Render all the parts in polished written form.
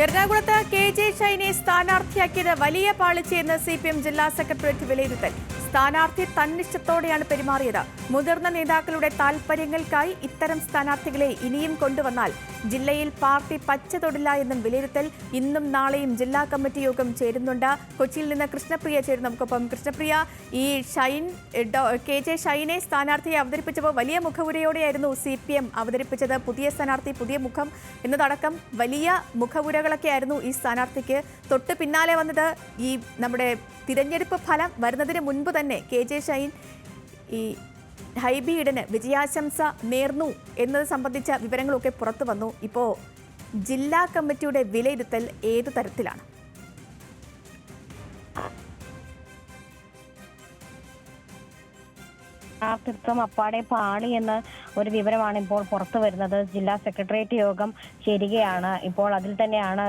എറണാകുളത്ത് കെ.ജെ. ഷൈനെ സ്ഥാനാർത്ഥിയാക്കിയത് വലിയ പാളിച്ചയെന്ന് CPM ജില്ലാ സെക്രട്ടേറിയറ്റ് വിലയിരുത്തൽ. സ്ഥാനാർത്ഥി തന്നിഷ്ടത്തോടെയാണ് പെരുമാറിയത്. മുതിർന്ന നേതാക്കളുടെ താൽപര്യങ്ങൾക്കായി ഇത്തരം സ്ഥാനാർത്ഥികളെ ഇനിയും കൊണ്ടുവന്നാൽ ജില്ലയിൽ പാർട്ടി പച്ച തൊടില്ല എന്നും വിലയിരുത്തൽ. ഇന്നും നാളെയും ജില്ലാ കമ്മിറ്റി യോഗം ചേരുന്നുണ്ട്. കൊച്ചിയിൽ നിന്ന് കൃഷ്ണപ്രിയ ചേരുന്നു നമുക്കൊപ്പം. കൃഷ്ണപ്രിയ, ഈ കെ.ജെ. ഷൈനെ സ്ഥാനാർത്ഥിയെ അവതരിപ്പിച്ചപ്പോൾ വലിയ മുഖവുരയോടെയായിരുന്നു CPM അവതരിപ്പിച്ചത്. പുതിയ സ്ഥാനാർത്ഥി, പുതിയ മുഖം എന്നതടക്കം വലിയ മുഖവുരകളൊക്കെയായിരുന്നു ഈ സ്ഥാനാർത്ഥിക്ക്. തൊട്ട് പിന്നാലെ വന്നത് ഈ നമ്മുടെ തിരഞ്ഞെടുപ്പ് ഫലം വരുന്നതിന് മുൻപ് തന്നെ കെ.ജെ. ഷൈൻ ഈ ഹൈബി ഈഡന് വിജയാശംസ നേർന്നു എന്നത് സംബന്ധിച്ച വിവരങ്ങളൊക്കെ പുറത്തു വന്നു. ഇപ്പോൾ ജില്ലാ കമ്മിറ്റിയുടെ വിലയിരുത്തൽ ഏതു തരത്തിലാണ്? ാർത്ഥിത്വം അപ്പാടെ പാളി എന്ന ഒരു വിവരമാണ് ഇപ്പോൾ പുറത്തു വരുന്നത്. ജില്ലാ സെക്രട്ടേറിയറ്റ് യോഗം ചേരുകയാണ്. ഇപ്പോൾ അതിൽ തന്നെയാണ്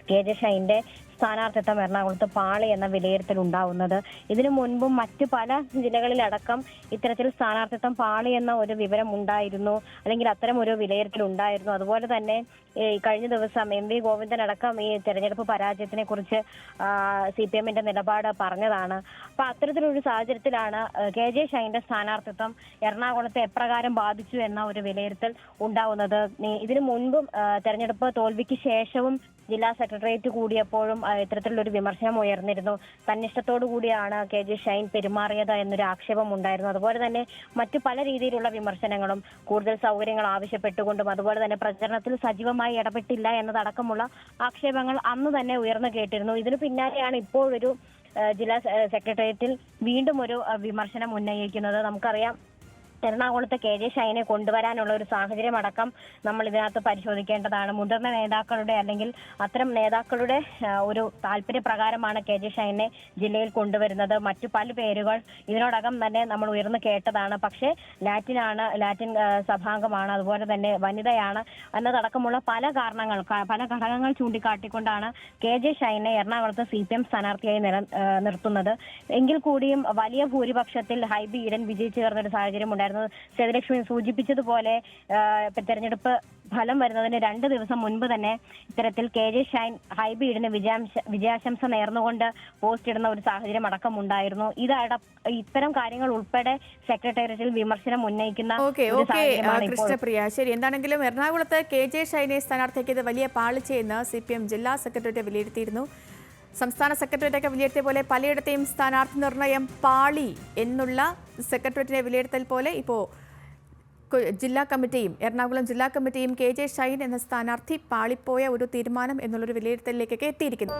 കെ.ജെ. ഷൈന്റെ സ്ഥാനാർത്ഥിത്വം എറണാകുളത്ത് പാളി എന്ന വിലയിരുത്തൽ ഉണ്ടാവുന്നത്. ഇതിനു മുൻപും മറ്റു പല ജില്ലകളിലടക്കം ഇത്തരത്തിൽ സ്ഥാനാർത്ഥിത്വം പാളി എന്ന ഒരു വിവരം ഉണ്ടായിരുന്നു, അല്ലെങ്കിൽ അത്തരം ഒരു വിലയിരുത്തൽ ഉണ്ടായിരുന്നു. അതുപോലെ തന്നെ കഴിഞ്ഞ ദിവസം MV ഗോവിന്ദൻ അടക്കം ഈ തെരഞ്ഞെടുപ്പ് പരാജയത്തിനെ കുറിച്ച് CPMന്റെ നിലപാട് പറഞ്ഞതാണ്. അപ്പൊ അത്തരത്തിലൊരു സാഹചര്യത്തിലാണ് കെ.ജെ. ഷൈന്റെ സ്ഥാനാർത്ഥിത്വം എറണാകുളത്തെ എപ്രകാരം ബാധിച്ചു എന്ന ഒരു വിലയിരുത്തൽ ഉണ്ടാവുന്നത്. ഇതിനു മുൻപും തെരഞ്ഞെടുപ്പ് തോൽവിക്ക് ശേഷവും ജില്ലാ സെക്രട്ടേറിയറ്റ് കൂടിയപ്പോഴും ഇത്തരത്തിലുള്ള ഒരു വിമർശനം ഉയർന്നിരുന്നു. തന്നിഷ്ടത്തോടു കൂടിയാണ് കെ.ജെ. ഷൈൻ പെരുമാറിയത് എന്നൊരു ആക്ഷേപം ഉണ്ടായിരുന്നു. അതുപോലെ തന്നെ മറ്റു പല രീതിയിലുള്ള വിമർശനങ്ങളും, കൂടുതൽ സൗകര്യങ്ങൾ ആവശ്യപ്പെട്ടുകൊണ്ടും അതുപോലെ തന്നെ പ്രചരണത്തിൽ സജീവമായി ഇടപെട്ടില്ല എന്നതടക്കമുള്ള ആക്ഷേപങ്ങൾ അന്ന് തന്നെ ഉയർന്നു കേട്ടിരുന്നു. ഇതിനു പിന്നാലെയാണ് ഇപ്പോഴൊരു ജില്ലാ സെക്രട്ടേറിയറ്റിൽ വീണ്ടും ഒരു വിമർശനം ഉന്നയിക്കുന്നത്. നമുക്കറിയാം, എറണാകുളത്ത് കെ.ജെ. ഷൈനെ കൊണ്ടുവരാനുള്ള ഒരു സാഹചര്യം അടക്കം നമ്മൾ ഇതിനകത്ത് പരിശോധിക്കേണ്ടതാണ്. മുതിർന്ന നേതാക്കളുടെ അല്ലെങ്കിൽ അത്തരം നേതാക്കളുടെ ഒരു താല്പര്യപ്രകാരമാണ് കെ.ജെ. ഷൈനെ ജില്ലയിൽ കൊണ്ടുവരുന്നത്. മറ്റു പല പേരുകൾ ഇതിനോടകം തന്നെ നമ്മൾ ഉയർന്നു കേട്ടതാണ്. പക്ഷേ ലാറ്റിൻ സഭാംഗമാണ്, അതുപോലെ തന്നെ വനിതയാണ് എന്നതടക്കമുള്ള പല ഘടകങ്ങൾ ചൂണ്ടിക്കാട്ടിക്കൊണ്ടാണ് കെ.ജെ. ഷൈനെ എറണാകുളത്ത് CPM സ്ഥാനാർത്ഥിയായി നിർത്തുന്നത്. എങ്കിൽ കൂടിയും വലിയ ഭൂരിപക്ഷത്തിൽ ഹൈബി ഈഡൻ വിജയിച്ചു ചേർന്ന ഒരു സാഹചര്യം ഉണ്ടായിരുന്നു. സേതുലക്ഷ്മി സൂചിപ്പിച്ചതുപോലെ തെരഞ്ഞെടുപ്പ് ഫലം വരുന്നതിന് 2 ദിവസം മുൻപ് തന്നെ ഇത്തരത്തിൽ കെ.ജെ. ഷൈൻ ഹൈബി ഈഡന് വിജയാശംസ നേർന്നുകൊണ്ട് പോസ്റ്റ് ഇടുന്ന ഒരു സാഹചര്യം അടക്കം ഉണ്ടായിരുന്നു. ഇത്തരം കാര്യങ്ങൾ ഉൾപ്പെടെ സെക്രട്ടേറിയറ്റിൽ വിമർശനം ഉന്നയിക്കുന്ന കൃഷ്ണപ്രിയ, ശരി, എന്താണെങ്കിലും എറണാകുളത്ത് കെ.ജെ. ഷൈനെ സ്ഥാനാർത്ഥിയാക്കിയത് വലിയ പാളിച്ചയെന്ന് CPM ജില്ലാ സെക്രട്ടേറിയറ്റ് വിലയിരുത്തിയിരുന്നു. സംസ്ഥാന സെക്രട്ടേറിയറ്റൊക്കെ വിലയിരുത്തിയ പോലെ പലയിടത്തെയും സ്ഥാനാർത്ഥി നിർണയം പാളി എന്നുള്ള സെക്രട്ടേറിയറ്റിന്റെ വിലയിരുത്തൽ പോലെ ഇപ്പോൾ ജില്ലാ കമ്മിറ്റിയും എറണാകുളം ജില്ലാ കമ്മിറ്റിയും കെ.ജെ. ഷൈൻ എന്ന സ്ഥാനാർത്ഥി പാളിപ്പോയ ഒരു തീരുമാനം എന്നുള്ളൊരു വിലയിരുത്തലിലേക്കൊക്കെ എത്തിയിരിക്കുന്നു.